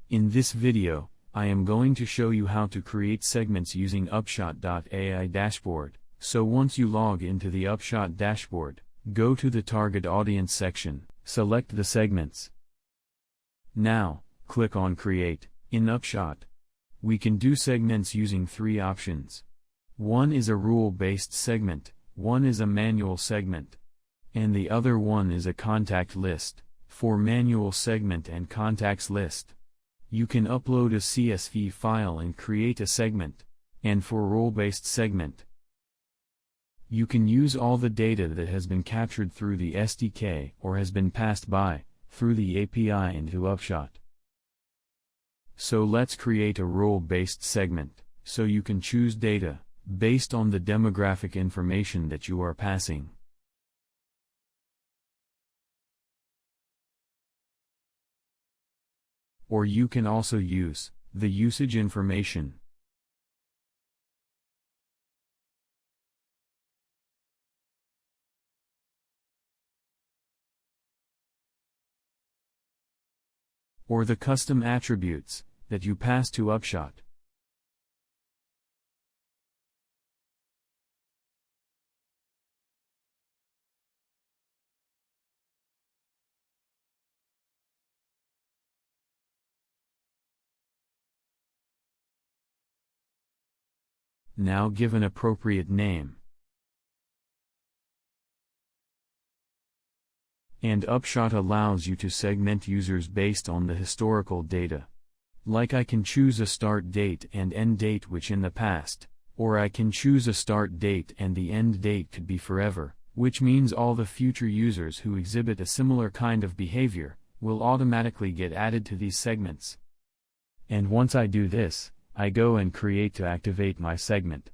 In this video, I am going to show you how to create segments using upshot.ai dashboard. So once you log into the Upshot dashboard, go to the Target Audience section, select the segments. Now, click on Create. In Upshot, we can do segments using three options. One is a rule-based segment, one is a manual segment, and the other one is a contact list. For manual segment and contacts list, you can upload a CSV file and create a segment, and for rule-based segment, you can use all the data that has been captured through the SDK or has been passed by, through the API into Upshot. So let's create a rule-based segment, so you can choose data, based on the demographic information that you are passing. Or you can also use the usage information. Or the custom attributes that you pass to Upshot. Now give an appropriate name. And Upshot allows you to segment users based on the historical data. Like I can choose a start date and end date which in the past, or I can choose a start date and the end date could be forever, which means all the future users who exhibit a similar kind of behavior will automatically get added to these segments. And once I do this, I go and create to activate my segment.